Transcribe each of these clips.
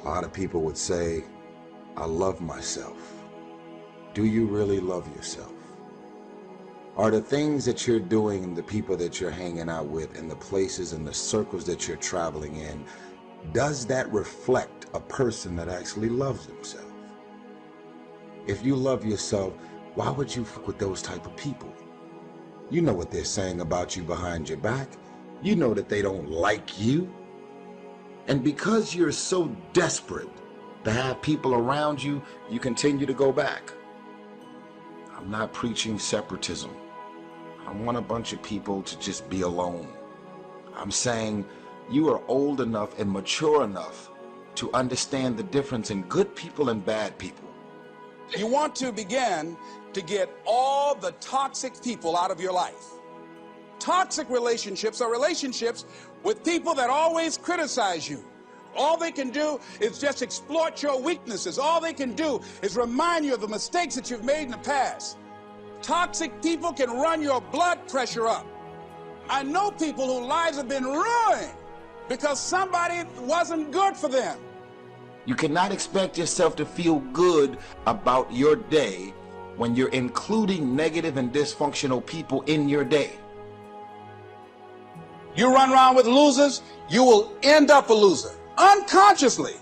A lot of people would say, I love myself. Do you really love yourself? Are the things that you're doing, the people that you're hanging out with, and the places and the circles that you're traveling in, does that reflect a person that actually loves himself? If you love yourself, why would you fuck with those type of people? You know what they're saying about you behind your back. You know that they don't like you. And because you're so desperate to have people around you, you continue to go back. I'm not preaching separatism. I want a bunch of people to just be alone. I'm saying you are old enough and mature enough to understand the difference in good people and bad people. You want to begin to get all the toxic people out of your life. Toxic relationships are relationships with people that always criticize you. All they can do is just exploit your weaknesses. All they can do is remind you of the mistakes that you've made in the past. Toxic people can run your blood pressure up. I know people whose lives have been ruined because somebody wasn't good for them. You cannot expect yourself to feel good about your day when you're including negative and dysfunctional people in your day. You run around with losers, you will end up a loser. Unconsciously,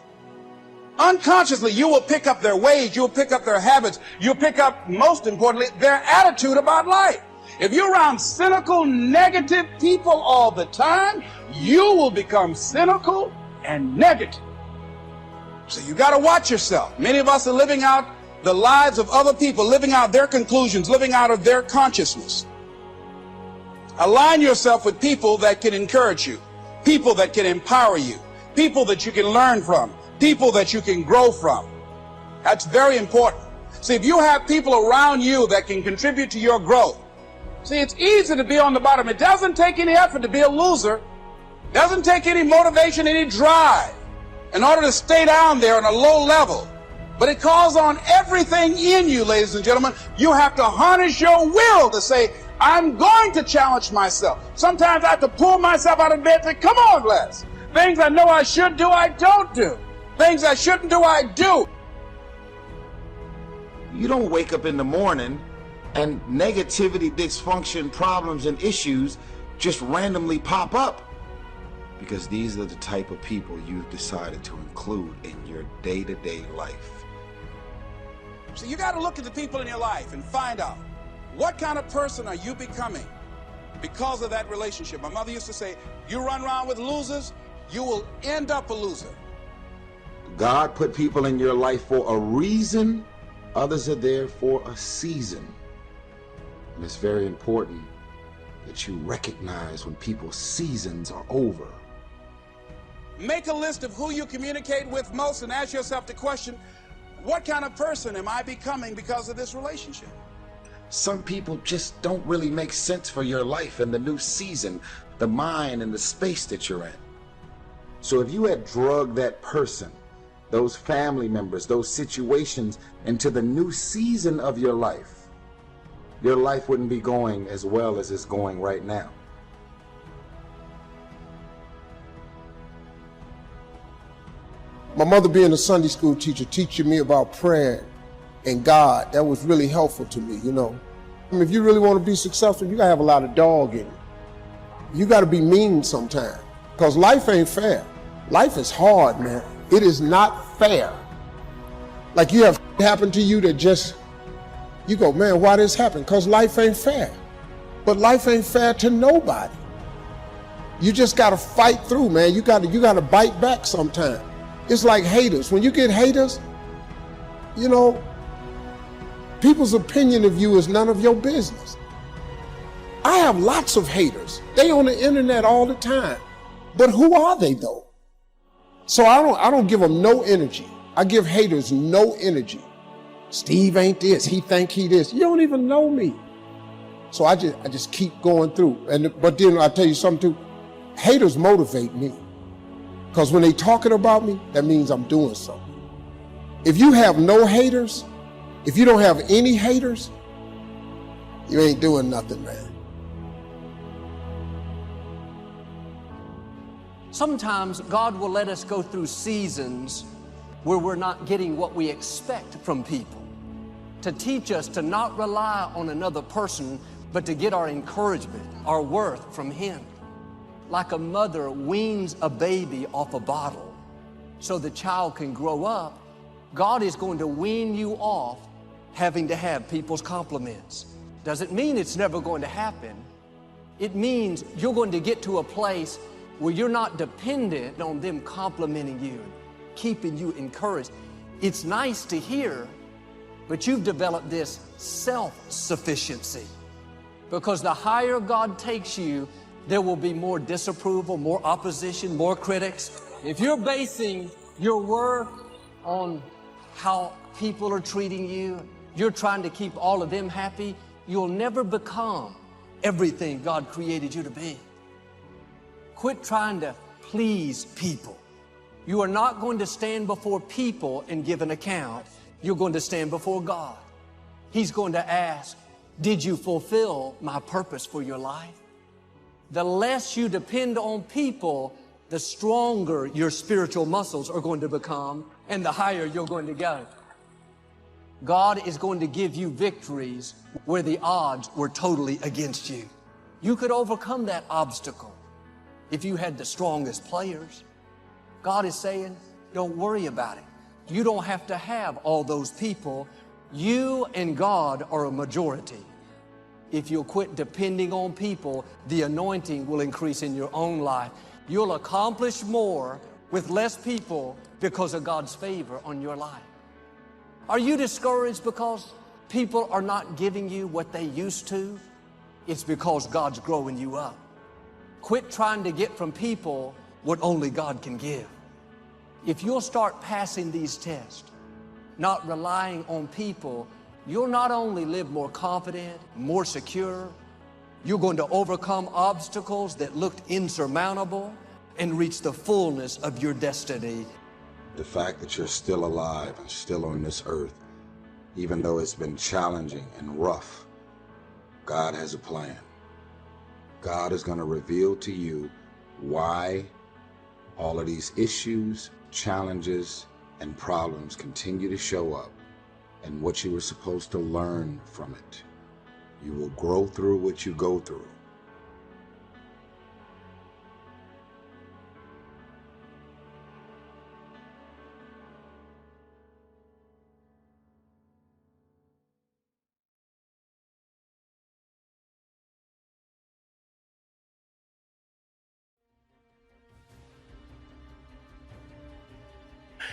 you will pick up their ways, you'll pick up their habits, you'll pick up, most importantly, their attitude about life. If you're around cynical, negative people all the time, you will become cynical and negative. So you got to watch yourself. Many of us are living out the lives of other people, living out their conclusions, living out of their consciousness. Align yourself with people that can encourage you, people that can empower you, people that you can learn from, people that you can grow from. That's very important. See, if you have people around you that can contribute to your growth, see, it's easy to be on the bottom. It doesn't take any effort to be a loser. It doesn't take any motivation, any drive in order to stay down there on a low level. But it calls on everything in you, ladies and gentlemen. You have to harness your will to say, I'm going to challenge myself. Sometimes I have to pull myself out of bed and say, come on, Les. Things I know I should do, I don't do. Things I shouldn't do, I do. You don't wake up in the morning and negativity, dysfunction, problems, and issues just randomly pop up. Because these are the type of people you've decided to include in your day-to-day life. So you got to look at the people in your life and find out, what kind of person are you becoming because of that relationship? My mother used to say, you run around with losers, you will end up a loser. God put people in your life for a reason. Others are there for a season. And it's very important that you recognize when people's seasons are over. Make a list of who you communicate with most and ask yourself the question, what kind of person am I becoming because of this relationship? Some people just don't really make sense for your life and the new season, the mind and the space that you're in. So if you had drugged that person, those family members, those situations into the new season of your life wouldn't be going as well as it's going right now. My mother being a Sunday school teacher, teaching me about prayer and God, that was really helpful to me, you know. I mean, if you really want to be successful, you gotta have a lot of dog in you. You gotta be mean sometimes, because life ain't fair. Life is hard, man. It is not fair. Like you have happened to you that just, you go, man, why this happened? Because life ain't fair. But life ain't fair to nobody. You just gotta fight through, man. You gotta bite back sometimes. It's like haters. When you get haters, you know, people's opinion of you is none of your business. I have lots of haters. They on the internet all the time. But who are they though? So I don't give them no energy. I give haters no energy. Steve ain't this, he think he this. You don't even know me. So I just keep going through. But then I tell you something too, haters motivate me. Because when they talking about me, that means I'm doing something. If you have no haters, if you don't have any haters, you ain't doing nothing, man. Sometimes God will let us go through seasons where we're not getting what we expect from people. To teach us to not rely on another person, but to get our encouragement, our worth from Him. Like a mother weans a baby off a bottle so the child can grow up, God is going to wean you off having to have people's compliments. Doesn't mean it's never going to happen. It means you're going to get to a place where you're not dependent on them complimenting you, keeping you encouraged. It's nice to hear, but you've developed this self-sufficiency. Because the higher God takes you, there will be more disapproval, more opposition, more critics. If you're basing your worth on how people are treating you, you're trying to keep all of them happy, you'll never become everything God created you to be. Quit trying to please people. You are not going to stand before people and give an account. You're going to stand before God. He's going to ask, did you fulfill my purpose for your life? The less you depend on people, the stronger your spiritual muscles are going to become and the higher you're going to go. God is going to give you victories where the odds were totally against you. You could overcome that obstacle if you had the strongest players. God is saying, don't worry about it. You don't have to have all those people. You and God are a majority. If you'll quit depending on people, the anointing will increase in your own life. You'll accomplish more with less people because of God's favor on your life. Are you discouraged because people are not giving you what they used to? It's because God's growing you up. Quit trying to get from people what only God can give. If you'll start passing these tests, not relying on people, you'll not only live more confident, more secure, you're going to overcome obstacles that looked insurmountable and reach the fullness of your destiny. The fact that you're still alive and still on this earth, even though it's been challenging and rough, God has a plan. God is going to reveal to you why all of these issues, challenges, and problems continue to show up and what you were supposed to learn from it. You will grow through what you go through.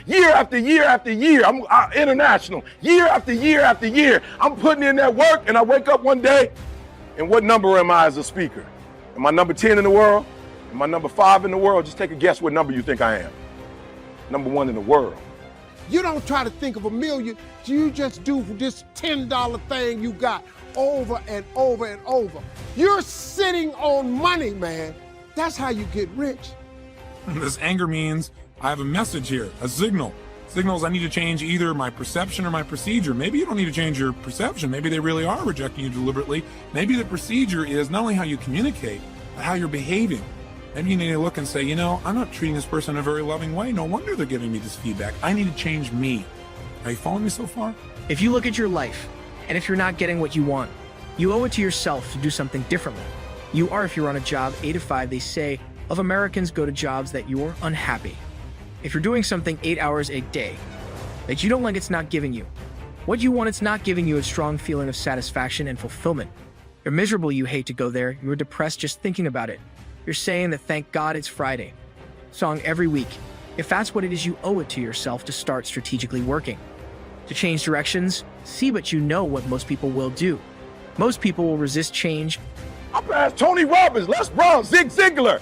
Year after year after year, I'm international. Year after year after year, I'm putting in that work, and I wake up one day, and what number am I as a speaker? Am I number 10 in the world? Am I number 5 in the world? Just take a guess what number you think I am. Number 1 in the world. You don't try to think of a million. You just do this $10 thing you got over and over and over. You're sitting on money, man. That's how you get rich. This anger means I have a message here, a signal. Signals I need to change either my perception or my procedure. Maybe you don't need to change your perception. Maybe they really are rejecting you deliberately. Maybe the procedure is not only how you communicate, but how you're behaving. Maybe you need to look and say, you know, I'm not treating this person in a very loving way. No wonder they're giving me this feedback. I need to change me. Are you following me so far? If you look at your life, and if you're not getting what you want, you owe it to yourself to do something differently. You are, if you're on a job 8 to 5, they say, of Americans go to jobs that you're unhappy. If you're doing something 8 hours a day that you don't like, it's not giving you what you want, it's not giving you a strong feeling of satisfaction and fulfillment. You're miserable, you hate to go there, you're depressed just thinking about it. You're saying that thank God it's Friday. Song every week. If that's what it is, you owe it to yourself to start strategically working. To change directions, see, but you know what most people will do. Most people will resist change. I passed Tony Robbins, Les Brown, Zig Ziglar.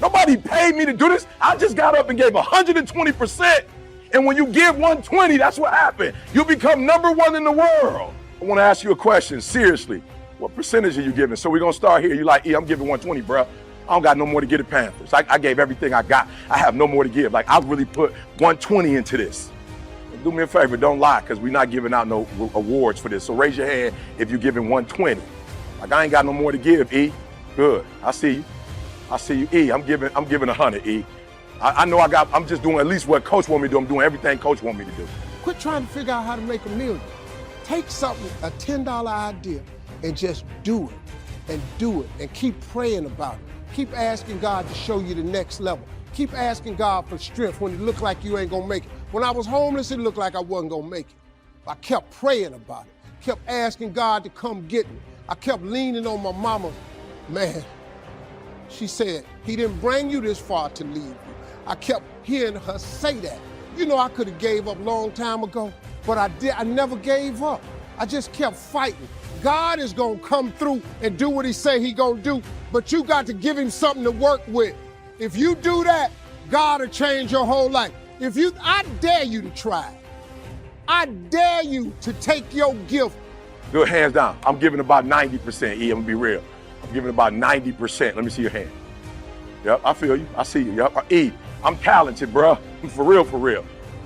Nobody paid me to do this. I just got up and gave 120%. And when you give 120, that's what happened. You become number 1 in the world. I want to ask you a question, seriously. What percentage are you giving? So we're going to start here. You like, I'm giving 120, bro. I don't got no more to give the Panthers. I gave everything I got. I have no more to give. Like, I really put 120 into this. And do me a favor, don't lie, because we're not giving out no awards for this. So raise your hand if you're giving 120. Like, I ain't got no more to give, E. Good. I see you. I see you, E. I'm giving 100, E. I know I'm just doing at least what coach want me to do. I'm doing everything coach want me to do. Quit trying to figure out how to make $1 million. Take something, a $10 idea, and just do it, and keep praying about it. Keep asking God to show you the next level. Keep asking God for strength when it looked like you ain't gonna make it. When I was homeless, it looked like I wasn't gonna make it. I kept praying about it, kept asking God to come get me. I kept leaning on my mama. Man, she said, he didn't bring you this far to leave you. I kept hearing her say that. You know, I could have gave up a long time ago, but I never gave up. I just kept fighting. God is gonna come through and do what he say he gonna do, but you got to give him something to work with. If you do that, God will change your whole life. I dare you to try it. I dare you to take your gift. Good, hands down. I'm giving about 90%, E, I'm gonna be real. I'm giving about 90%. Let me see your hand. Yep, I feel you, I see you, yep. E, I'm talented, bro, for real, for real.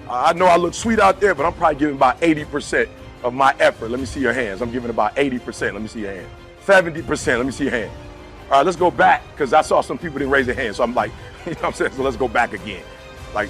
I know I look sweet out there, but I'm probably giving about 80% of my effort. Let me see your hands. I'm giving about 80%. Let me see your hand. 70%. Let me see your hand. All right, let's go back, because I saw some people didn't raise their hands. So I'm like, you know what I'm saying? So let's go back again. Like,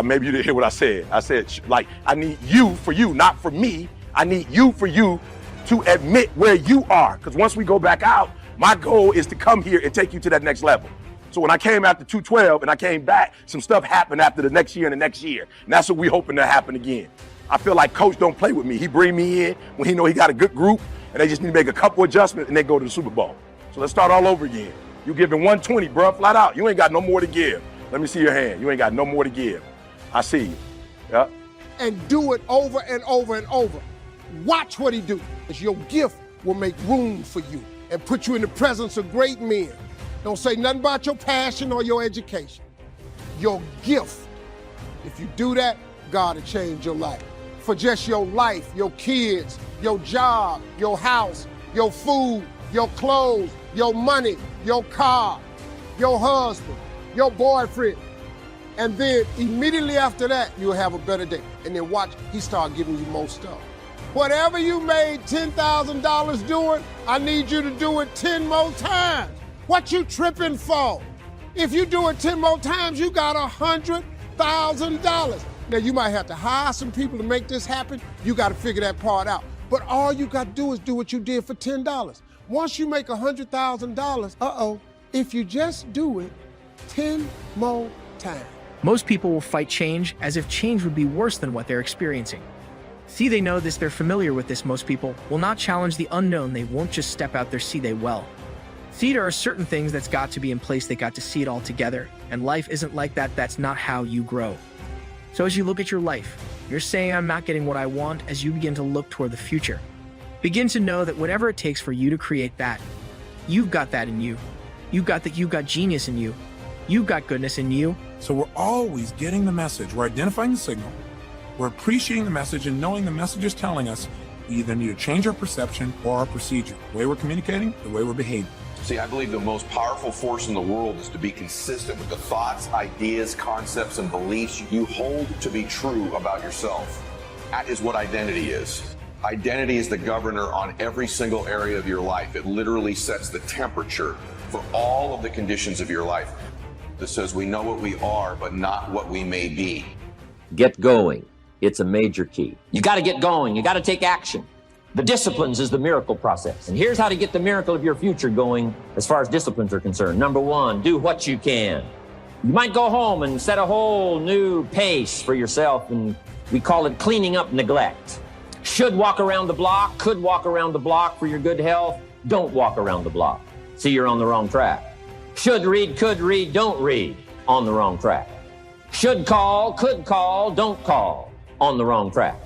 maybe you didn't hear what I said. I said, like, I need you for you, not for me. I need you for you to admit where you are. Because once we go back out, my goal is to come here and take you to that next level. So when I came after 212 and I came back, some stuff happened after the next year and the next year. And that's what we hoping to happen again. I feel like coach don't play with me. He bring me in when he know he got a good group and they just need to make a couple adjustments and they go to the Super Bowl. So let's start all over again. You giving 120, bro, flat out. You ain't got no more to give. Let me see your hand. You ain't got no more to give. I see you. Yeah. And do it over and over and over. Watch what he do. Because your gift will make room for you and put you in the presence of great men. Don't say nothing about your passion or your education. Your gift. If you do that, God will change your life. For just your life, your kids, your job, your house, your food, your clothes, your money, your car, your husband, your boyfriend. And then immediately after that, you'll have a better day. And then watch, he start giving you more stuff. Whatever you made $10,000 doing, I need you to do it 10 more times. What you tripping for? If you do it 10 more times, you got $100,000. Now you might have to hire some people to make this happen. You got to figure that part out. But all you got to do is do what you did for $10. Once you make $100,000, if you just do it 10 more times. Most people will fight change as if change would be worse than what they're experiencing. See, they know this, they're familiar with this. Most people will not challenge the unknown. They won't just step out there, see they will. See, there are certain things that's got to be in place. They got to see it all together. And life isn't like that. That's not how you grow. So as you look at your life, you're saying, I'm not getting what I want. As you begin to look toward the future, begin to know that whatever it takes for you to create that, you've got that in you. You've got genius in you. You've got goodness in you. So we're always getting the message. We're identifying the signal. We're appreciating the message and knowing the message is telling us we either need to change our perception or our procedure. The way we're communicating, the way we're behaving. See, I believe the most powerful force in the world is to be consistent with the thoughts, ideas, concepts, and beliefs you hold to be true about yourself. That is what identity is. Identity is the governor on every single area of your life. It literally sets the temperature for all of the conditions of your life. This says we know what we are, but not what we may be. Get going. It's a major key. You got to get going. You got to take action. The disciplines is the miracle process. And here's how to get the miracle of your future going as far as disciplines are concerned. Number one, do what you can. You might go home and set a whole new pace for yourself, and we call it cleaning up neglect. Should walk around the block, could walk around the block for your good health. Don't walk around the block. See, you're on the wrong track. Should read, could read, don't read. On the wrong track. Should call, could call, don't call. On the wrong track.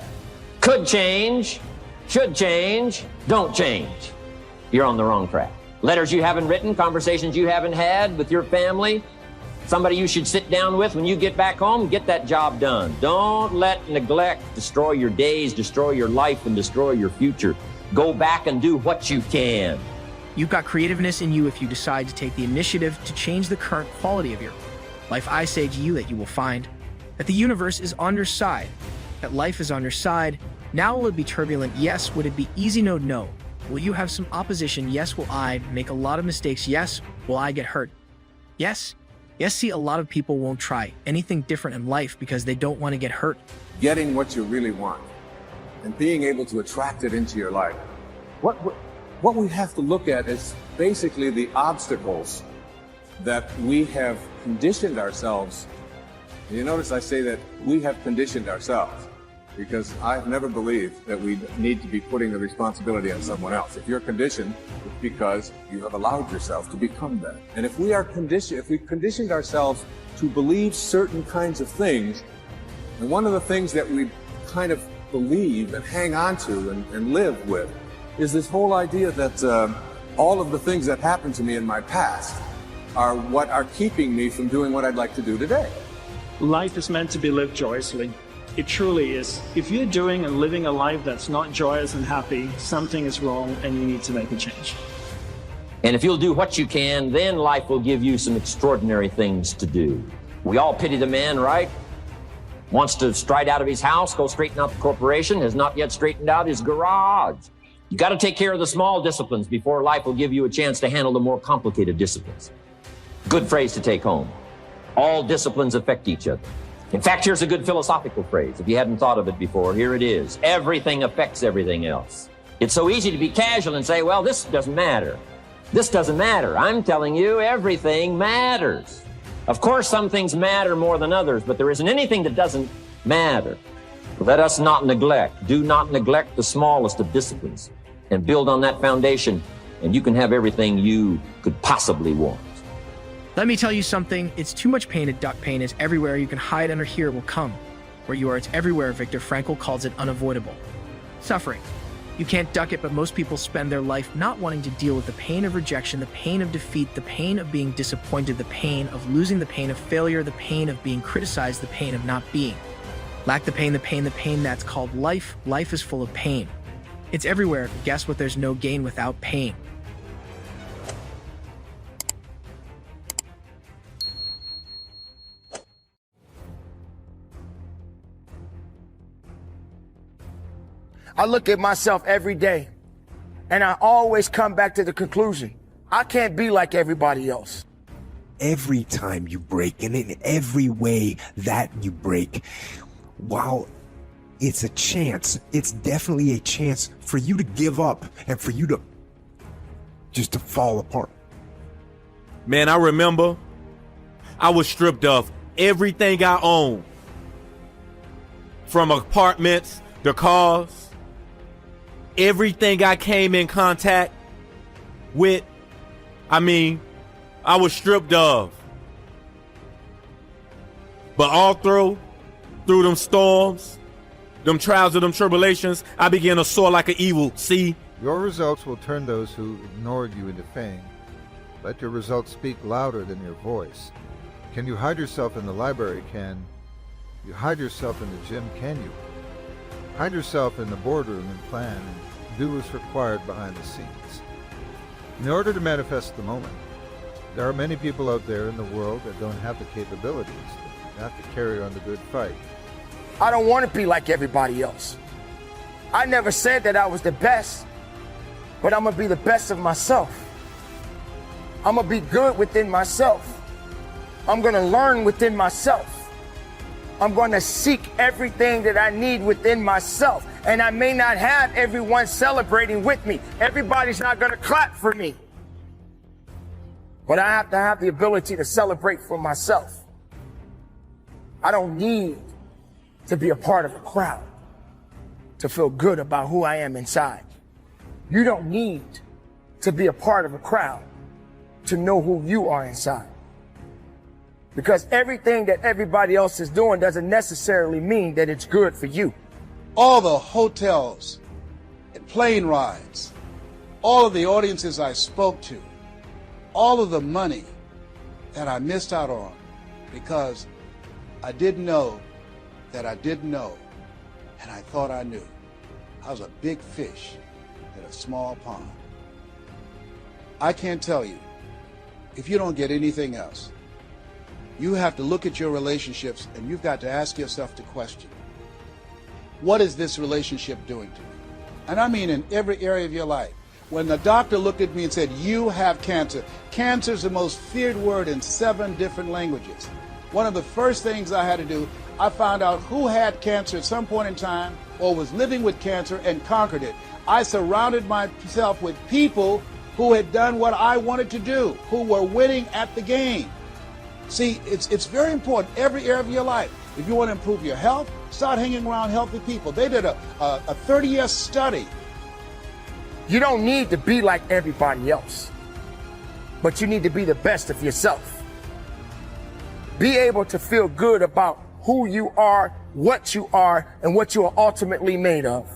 Could change, should change, don't change. You're on the wrong track. Letters you haven't written, conversations you haven't had with your family, somebody you should sit down with when you get back home, get that job done. Don't let neglect destroy your days, destroy your life, and destroy your future. Go back and do what you can. You've got creativeness in you if you decide to take the initiative to change the current quality of your life. I say to you that you will find that the universe is on your side, that life is on your side. Now will it be turbulent? Yes. Would it be easy? No, no. Will you have some opposition? Yes. Will I make a lot of mistakes? Yes. Will I get hurt? Yes. Yes, see, a lot of people won't try anything different in life because they don't want to get hurt. Getting what you really want and being able to attract it into your life. What we have to look at is basically the obstacles that we have conditioned ourselves. You notice I say that we have conditioned ourselves, because I've never believed that we need to be putting the responsibility on someone else. If you're conditioned, it's because you have allowed yourself to become that. And if we are conditioned, if we've conditioned ourselves to believe certain kinds of things, and one of the things that we kind of believe and hang on to and live with is this whole idea that all of the things that happened to me in my past are what are keeping me from doing what I'd like to do today. Life is meant to be lived joyously. It truly is. If you're doing and living a life that's not joyous and happy, something is wrong and you need to make a change. And if you'll do what you can, then life will give you some extraordinary things to do. We all pity the man, right? Wants to stride out of his house, go straighten out the corporation, has not yet straightened out his garage. You got to take care of the small disciplines before life will give you a chance to handle the more complicated disciplines. Good phrase to take home. All disciplines affect each other. In fact, here's a good philosophical phrase. If you hadn't thought of it before, here it is. Everything affects everything else. It's so easy to be casual and say, well, this doesn't matter. This doesn't matter. I'm telling you, everything matters. Of course, some things matter more than others, but there isn't anything that doesn't matter. Let us not neglect. Do not neglect the smallest of disciplines, and build on that foundation, and you can have everything you could possibly want. Let me tell you something, it's too much pain to duck. Pain is everywhere. You can hide under here, it will come. Where you are, it's everywhere. Viktor Frankl calls it unavoidable. Suffering. You can't duck it, but most people spend their life not wanting to deal with the pain of rejection, the pain of defeat, the pain of being disappointed, the pain of losing, the pain of failure, the pain of being criticized, the pain of not being. Lack the pain, the pain, the pain, that's called life. Life is full of pain. It's everywhere. Guess what? There's no gain without pain. I look at myself every day, and I always come back to the conclusion, I can't be like everybody else. Every time you break, and in every way that you break, while it's a chance, it's definitely a chance for you to give up and for you to just to fall apart. Man, I remember I was stripped of everything I owned, from apartments, the cars, everything I came in contact with. I mean, I was stripped of. But all through them storms, them trials and them tribulations, I began to soar like an eagle. See? Your results will turn those who ignored you into fame. Let your results speak louder than your voice. Can you hide yourself in the library? Can you hide yourself in the gym? Can you? Hide yourself in the boardroom and plan and do what's required behind the scenes. In order to manifest the moment, there are many people out there in the world that don't have the capabilities that have to carry on the good fight. I don't want to be like everybody else. I never said that I was the best, but I'm going to be the best of myself. I'm going to be good within myself. I'm going to learn within myself. I'm going to seek everything that I need within myself. And I may not have everyone celebrating with me. Everybody's not going to clap for me. But I have to have the ability to celebrate for myself. I don't need to be a part of a crowd to feel good about who I am inside. You don't need to be a part of a crowd to know who you are inside. Because everything that everybody else is doing doesn't necessarily mean that it's good for you. All the hotels and plane rides, all of the audiences I spoke to, all of the money that I missed out on because I didn't know that I didn't know, and I thought I knew. I was a big fish in a small pond. I can't tell you, if you don't get anything else, you have to look at your relationships and you've got to ask yourself the question, what is this relationship doing to me? And I mean in every area of your life. When the doctor looked at me and said, "You have cancer." Cancer is the most feared word in 7 different languages. One of the first things I had to do, I found out who had cancer at some point in time or was living with cancer and conquered it. I surrounded myself with people who had done what I wanted to do, who were winning at the game. See, it's very important, every area of your life. If you want to improve your health, start hanging around healthy people. They did a 30-year study. You don't need to be like everybody else, but you need to be the best of yourself. Be able to feel good about who you are, what you are, and what you are ultimately made of.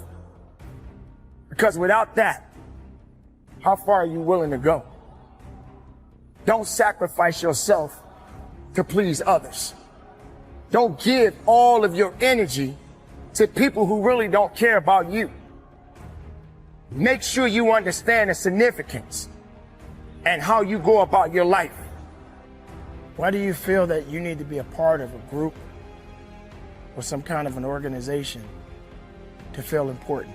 Because without that, how far are you willing to go? Don't sacrifice yourself to please others. Don't give all of your energy to people who really don't care about you. Make sure you understand the significance and how you go about your life. Why do you feel that you need to be a part of a group or some kind of an organization to feel important?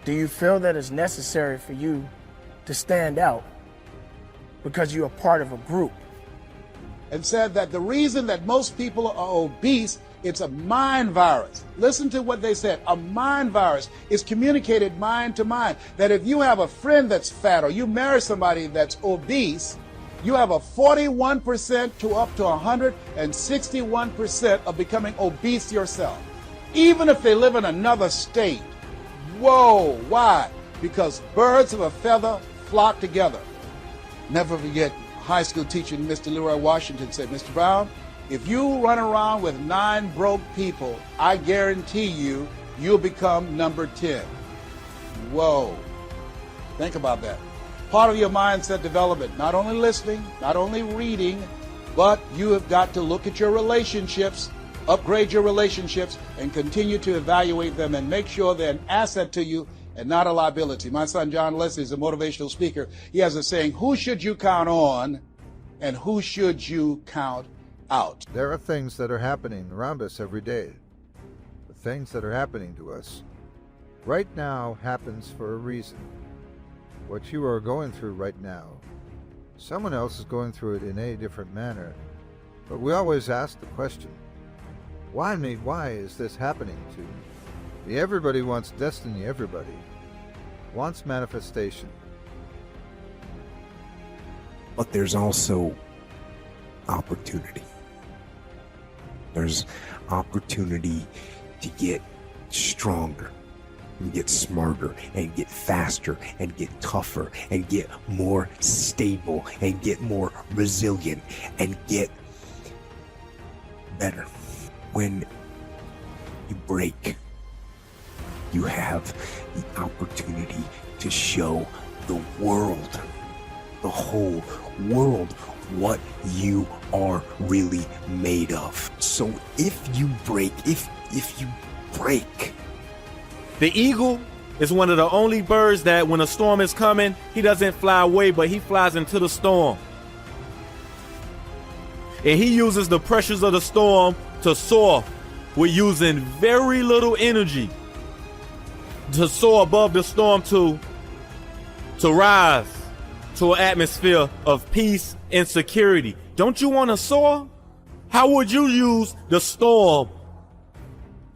Do you feel that it's necessary for you to stand out because you're a part of a group? And said that the reason that most people are obese, it's a mind virus. Listen to what they said. A mind virus is communicated mind to mind. That if you have a friend that's fat or you marry somebody that's obese, you have a 41% to up to 161% of becoming obese yourself. Even if they live in another state. Whoa, why? Because birds of a feather flock together. Never forget, high school teacher Mr. Leroy Washington said, "Mr. Brown, if you run around with 9 broke people, I guarantee you, you'll become number 10. Whoa. Think about that. Part of your mindset development, not only listening, not only reading, but you have got to look at your relationships, upgrade your relationships, and continue to evaluate them and make sure they're an asset to you and not a liability. My son John Leslie is a motivational speaker. He has a saying, who should you count on and who should you count out? There are things that are happening around us every day. The things that are happening to us right now happens for a reason. What you are going through right now, someone else is going through it in a different manner. But we always ask the question, why me? Why is this happening to me? Everybody wants destiny. Everybody wants manifestation. But there's also opportunity. There's opportunity to get stronger and get smarter and get faster and get tougher and get more stable and get more resilient and get better. When you break, you have the opportunity to show the world, the whole world, what you are really made of. So if you break, if you break. The eagle is one of the only birds that when a storm is coming, he doesn't fly away, but he flies into the storm. And he uses the pressures of the storm to soar with using very little energy to soar above the storm to rise to an atmosphere of peace and security. Don't you want to soar? How would you use the storm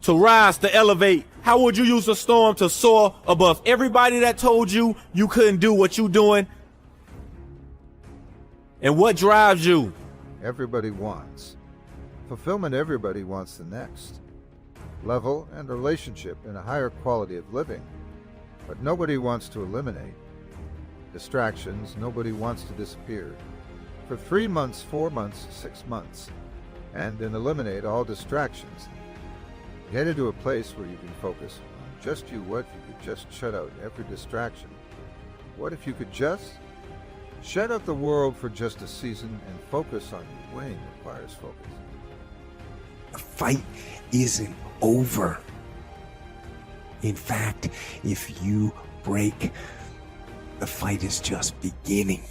to rise, to elevate? How would you use the storm to soar above everybody that told you you couldn't do what you're doing? And what drives you? Everybody wants fulfillment. Everybody wants the next level and relationship and a higher quality of living. But nobody wants to eliminate distractions. Nobody wants to disappear for 3 months, 4 months, 6 months, and then eliminate all distractions. Get into a place where you can focus on just you. What if you could just shut out every distraction? What if you could just shut out the world for just a season and focus on you? Winning requires focus. The fight isn't over. In fact, if you break, the fight is just beginning.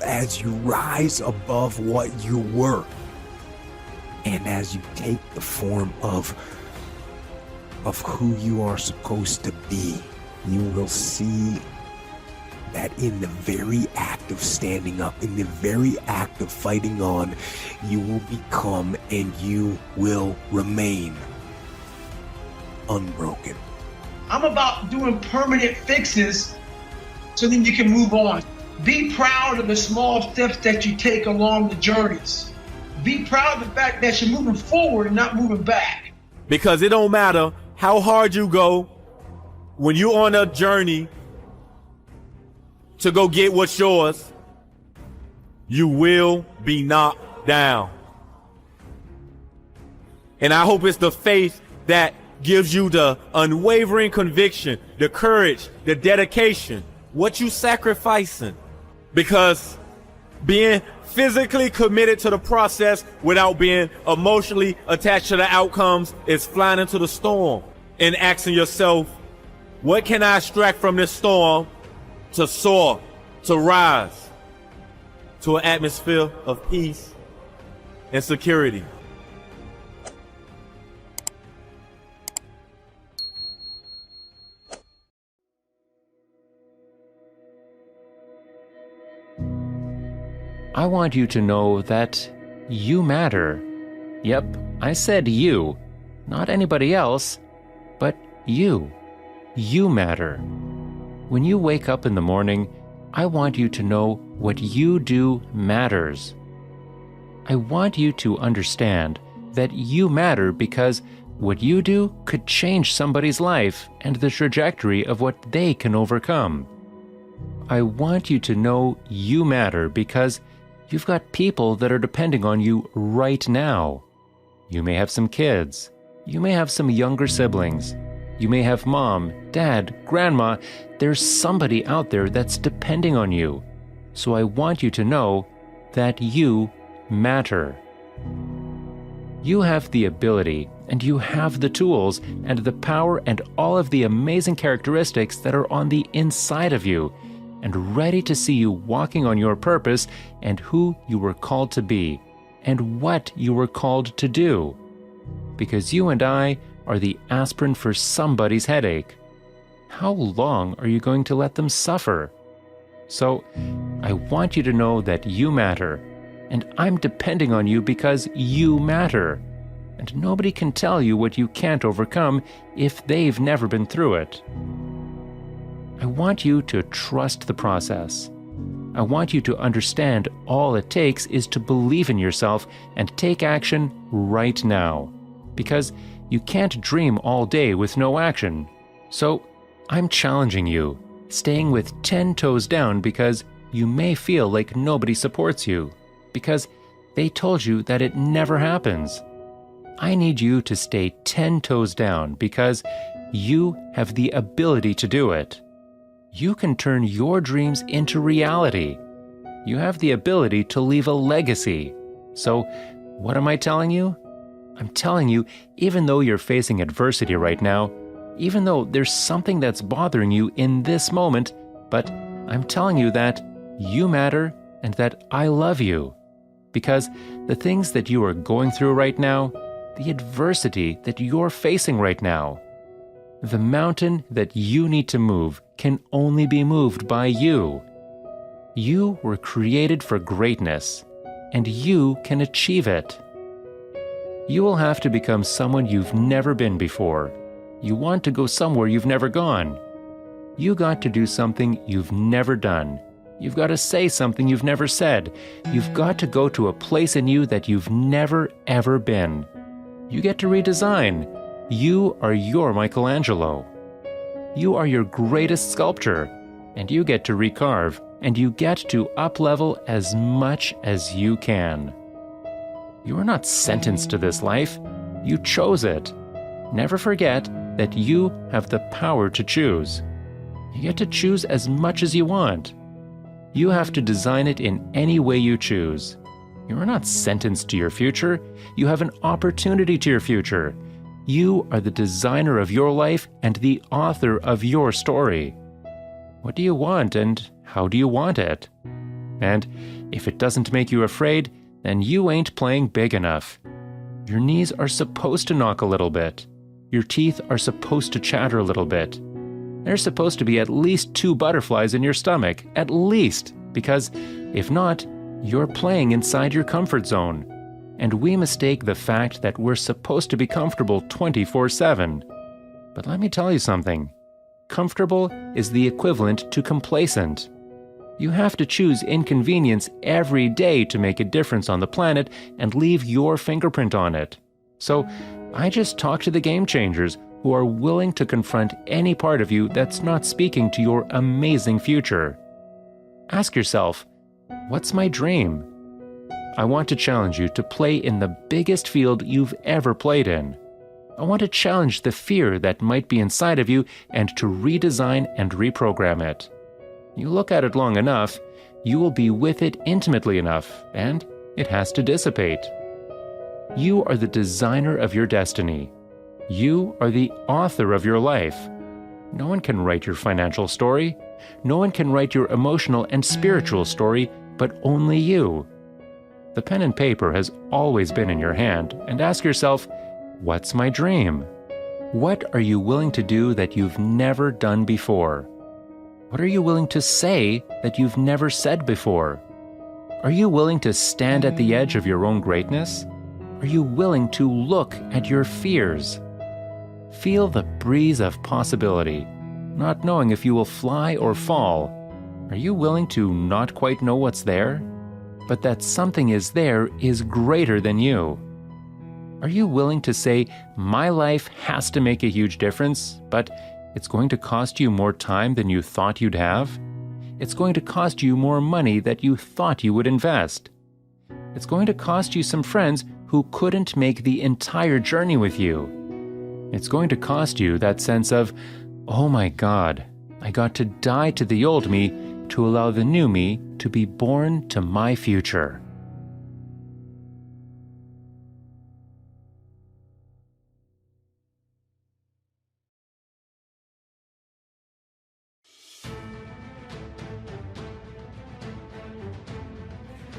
As you rise above what you were, and as you take the form of who you are supposed to be, you will see that in the very act of standing up, in the very act of fighting on, you will become and you will remain unbroken. I'm about doing permanent fixes so then you can move on. Be proud of the small steps that you take along the journeys. Be proud of the fact that you're moving forward and not moving back. Because it don't matter how hard you go, when you're on a journey to go get what's yours, you will be knocked down. And I hope it's the faith that gives you the unwavering conviction, the courage, the dedication, what you sacrificing. Because being physically committed to the process without being emotionally attached to the outcomes is flying into the storm and asking yourself, what can I extract from this storm to soar, to rise to an atmosphere of peace and security? I want you to know that you matter. Yep, I said you, not anybody else, but you. You matter. When you wake up in the morning, I want you to know what you do matters. I want you to understand that you matter because what you do could change somebody's life and the trajectory of what they can overcome. I want you to know you matter because you've got people that are depending on you right now. You may have some kids. You may have some younger siblings. You may have mom, dad, grandma. There's somebody out there that's depending on you. So I want you to know that you matter. You have the ability, and you have the tools, and the power, and all of the amazing characteristics that are on the inside of you, and ready to see you walking on your purpose and who you were called to be, and what you were called to do. Because you and I are the aspirin for somebody's headache. How long are you going to let them suffer? So, I want you to know that you matter, and I'm depending on you because you matter. And nobody can tell you what you can't overcome if they've never been through it. I want you to trust the process. I want you to understand all it takes is to believe in yourself and take action right now. Because you can't dream all day with no action. So, I'm challenging you, staying with 10 toes down because you may feel like nobody supports you, because they told you that it never happens. I need you to stay 10 toes down because you have the ability to do it. You can turn your dreams into reality. You have the ability to leave a legacy. So, what am I telling you? I'm telling you, even though you're facing adversity right now, even though there's something that's bothering you in this moment, but I'm telling you that you matter and that I love you. Because the things that you are going through right now, the adversity that you're facing right now, the mountain that you need to move can only be moved by you. You were created for greatness, and you can achieve it. You will have to become someone you've never been before. You want to go somewhere you've never gone. You got to do something you've never done. You've got to say something you've never said. You've got to go to a place in you that you've never, ever been. You get to redesign. You are your Michelangelo. You are your greatest sculptor, and you get to recarve, and you get to up-level as much as you can. You are not sentenced to this life. You chose it. Never forget that you have the power to choose. You get to choose as much as you want. You have to design it in any way you choose. You are not sentenced to your future. You have an opportunity to your future. You are the designer of your life and the author of your story. What do you want and how do you want it? And if it doesn't make you afraid, then you ain't playing big enough. Your knees are supposed to knock a little bit. Your teeth are supposed to chatter a little bit. There's supposed to be at least 2 butterflies in your stomach, at least, because if not, you're playing inside your comfort zone. And we mistake the fact that we're supposed to be comfortable 24/7. But let me tell you something. Comfortable is the equivalent to complacent. You have to choose inconvenience every day to make a difference on the planet and leave your fingerprint on it. So I just talk to the game changers who are willing to confront any part of you that's not speaking to your amazing future. Ask yourself, what's my dream? I want to challenge you to play in the biggest field you've ever played in. I want to challenge the fear that might be inside of you and to redesign and reprogram it. You look at it long enough, you will be with it intimately enough, and it has to dissipate. You are the designer of your destiny. You are the author of your life. No one can write your financial story. No one can write your emotional and spiritual story, but only you. The pen and paper has always been in your hand, and ask yourself, what's my dream? What are you willing to do that you've never done before? What are you willing to say that you've never said before? Are you willing to stand at the edge of your own greatness? Are you willing to look at your fears? Feel the breeze of possibility, not knowing if you will fly or fall. Are you willing to not quite know what's there, but that something is there is greater than you? Are you willing to say, my life has to make a huge difference, but it's going to cost you more time than you thought you'd have? It's going to cost you more money than you thought you would invest. It's going to cost you some friends who couldn't make the entire journey with you. It's going to cost you that sense of, oh my God, I got to die to the old me to allow the new me to be born to my future.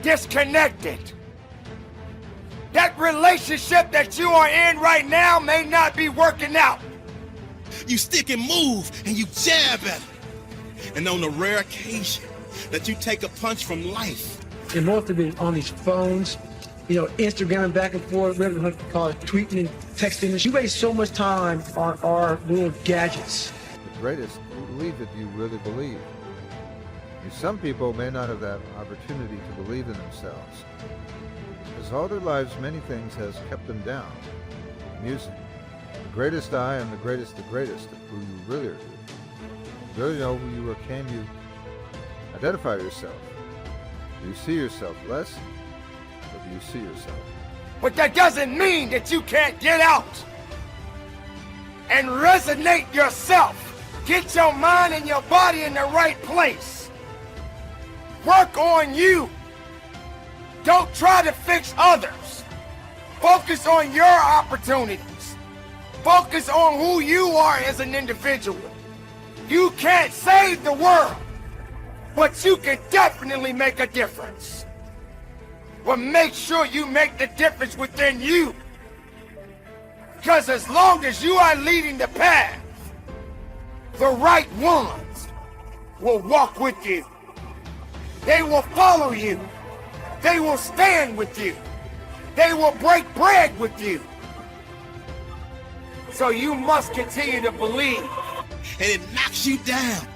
Disconnected. That relationship that you are in right now may not be working out. You stick and move and you jab at it. And on the rare occasion that you take a punch from life. And most of it on these phones, Instagram back and forth, whatever you call it, tweeting and texting. You waste so much time on our little gadgets. The greatest believe that you really believe. Some people may not have that opportunity to believe in themselves. Because all their lives, many things has kept them down. Music. The greatest I am the greatest of who you really are. You really know who you are. Can you identify yourself? Do you see yourself less, or do you see yourself? But that doesn't mean that you can't get out and resonate yourself. Get your mind and your body in the right place. Work on you. Don't try to fix others. Focus on your opportunities. Focus on who you are as an individual. You can't save the world, but you can definitely make a difference. Well, make sure you make the difference within you. Because as long as you are leading the path, the right ones will walk with you. They will follow you. They will stand with you. They will break bread with you. So you must continue to believe. And it knocks you down.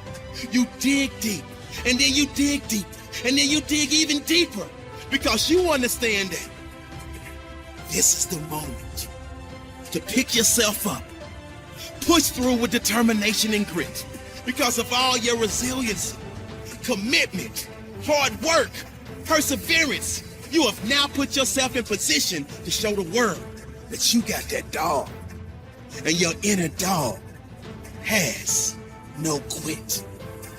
You dig deep, and then you dig deeper, and then you dig even deeper, because you understand that this is the moment to pick yourself up, push through with determination and grit, because of all your resilience, commitment, hard work, perseverance. You have now put yourself in position to show the world that you got that dog, and your inner dog has no quit.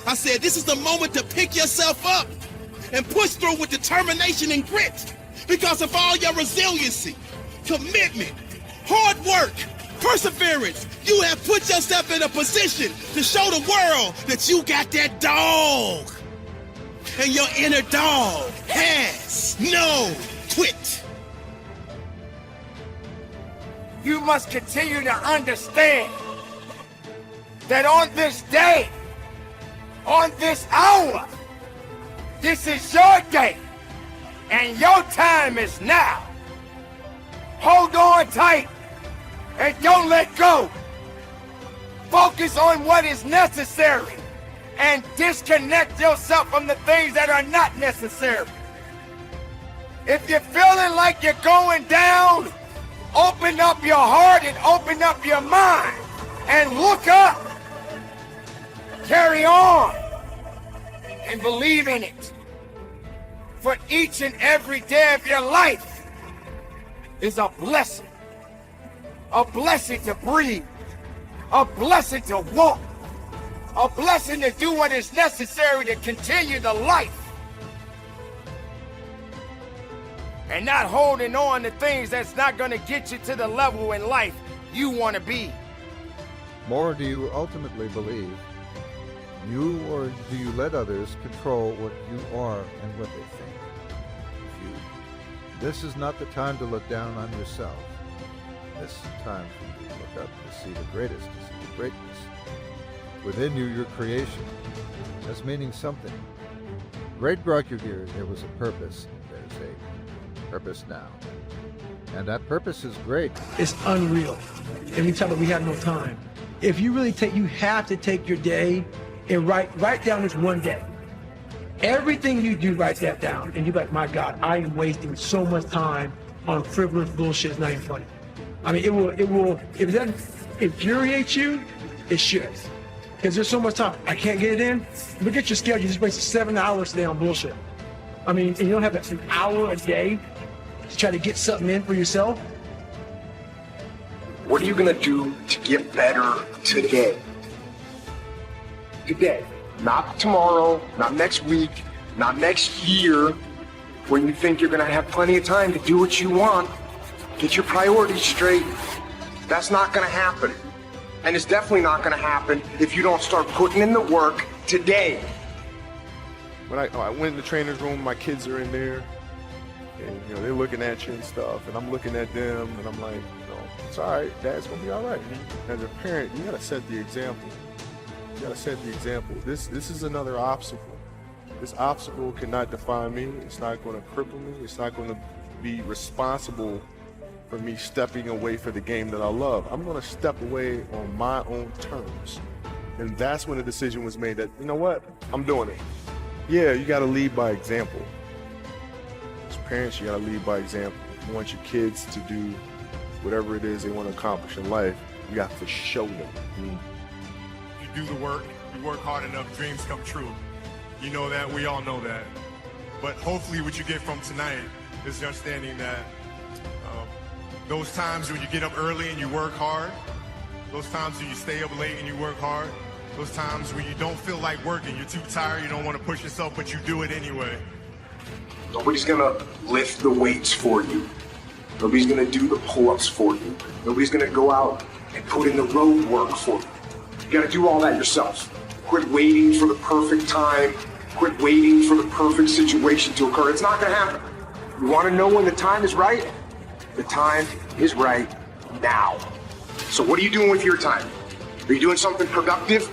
I said this is the moment to pick yourself up and push through with determination and grit, because of all your resiliency, commitment, hard work, perseverance. You have put yourself in a position to show the world that you got that dog, and your inner dog has no quit. You must continue to understand that on this day, on this hour, this is your day, and your time is now. Hold on tight and don't let go. Focus on what is necessary and disconnect yourself from the things that are not necessary. If you're feeling like you're going down, open up your heart and open up your mind and look up. Carry on and believe in it. For each and every day of your life is a blessing to breathe, a blessing to walk, a blessing to do what is necessary to continue the life. And not holding on to things that's not going to get you to the level in life you want to be. More do you ultimately believe? You, or do you let others control what you are and what they think? You. This is not the time to look down on yourself. This is the time for you to look up to see the greatest, to see the greatness. Within you, your creation, as meaning something. Great brought you here, there was a purpose. There's a purpose now. And that purpose is great. It's unreal. And we tell them we have no time. If you really you have to take your day and write down this one day. Everything you do, write that down. And you're like, my God, I am wasting so much time on frivolous bullshit. It's not even funny. I mean, it will, if it doesn't infuriate you, it should. Because there's so much time. I can't get it in. Look at your schedule. You just wasted 7 hours today on bullshit. I mean, and you don't have an hour a day to try to get something in for yourself. What are you going to do to get better today? Today. Not tomorrow, not next week, not next year, when you think you're going to have plenty of time to do what you want. Get your priorities straight. That's not going to happen. And it's definitely not going to happen if you don't start putting in the work today. When I went in the trainer's room, my kids are in there, and they're looking at you and stuff, and I'm looking at them, and I'm like, it's all right, Dad's gonna be all right. As a parent, you gotta set the example. You gotta set the example. This is another obstacle. This obstacle cannot define me. It's not gonna cripple me. It's not gonna be responsible for me stepping away for the game that I love. I'm gonna step away on my own terms. And that's when the decision was made that, you know what, I'm doing it. Yeah, you gotta lead by example. As parents, you gotta lead by example. You want your kids to do whatever it is they want to accomplish in life, you have to show them. You do the work, you work hard enough, dreams come true. You know that, we all know that. But hopefully what you get from tonight is the understanding that those times when you get up early and you work hard, those times when you stay up late and you work hard, those times when you don't feel like working, you're too tired, you don't want to push yourself, but you do it anyway. Nobody's gonna lift the weights for you. Nobody's gonna do the pull-ups for you. Nobody's gonna go out and put in the road work for you. You gotta do all that yourself. Quit waiting for the perfect time. Quit waiting for the perfect situation to occur. It's not gonna happen. You wanna know when the time is right? The time is right now. So what are you doing with your time? Are you doing something productive?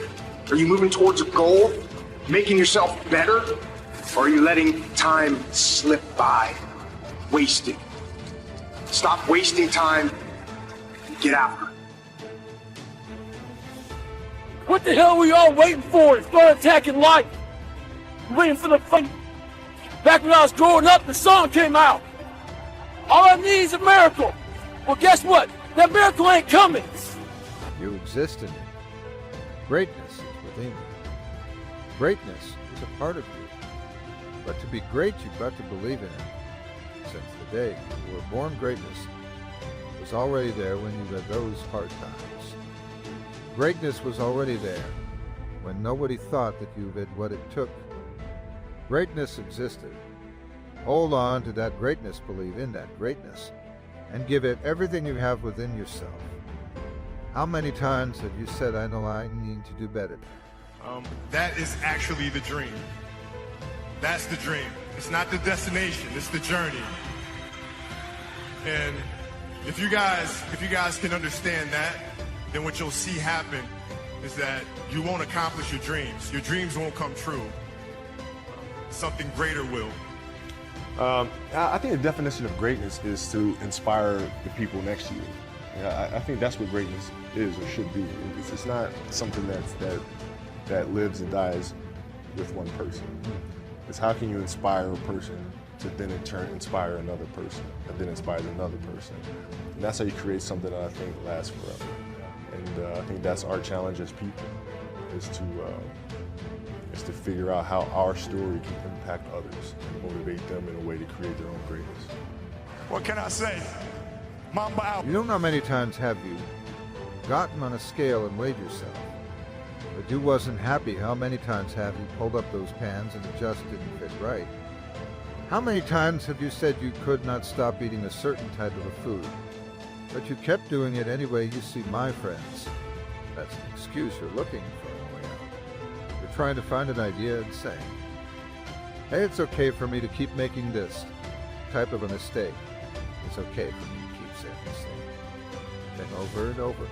Are you moving towards a goal? Making yourself better? Or are you letting time slip by? Wasting. Stop wasting time and get after it. What the hell are we all waiting for to start attacking life? Waiting for the fight. Back when I was growing up, the song came out. All I need is a miracle. Well, guess what? That miracle ain't coming. You exist in it. Greatness is within you. Greatness is a part of you. But to be great, you've got to believe in it. Since the day you were born, greatness was already there when you had those hard times. Greatness was already there when nobody thought that you had what it took. Greatness existed. Hold on to that greatness, believe in that greatness, and give it everything you have within yourself. How many times have you said, I know I need to do better? That is actually the dream. That's the dream. It's not the destination, it's the journey. And if you guys can understand that, then what you'll see happen is that you won't accomplish your dreams. Your dreams won't come true. Something greater will. I think the definition of greatness is to inspire the people next to you. I think that's what greatness is or should be. It's not something that lives and dies with one person. It's how can you inspire a person to then in turn inspire another person, and then inspire another person. And that's how you create something that I think lasts forever. And I think that's our challenge as people, is to figure out how our story can impact others and motivate them in a way to create their own greatness. What can I say? Mamba out. You don't know how many times have you gotten on a scale and weighed yourself, but you wasn't happy. How many times have you pulled up those pans and it just didn't fit right? How many times have you said you could not stop eating a certain type of a food, but you kept doing it anyway? You see, my friends, that's an excuse you're looking for a way out. You're trying to find an idea and saying, hey, it's okay for me to keep making this type of a mistake. It's okay for me to keep saying this thing. Then over and over.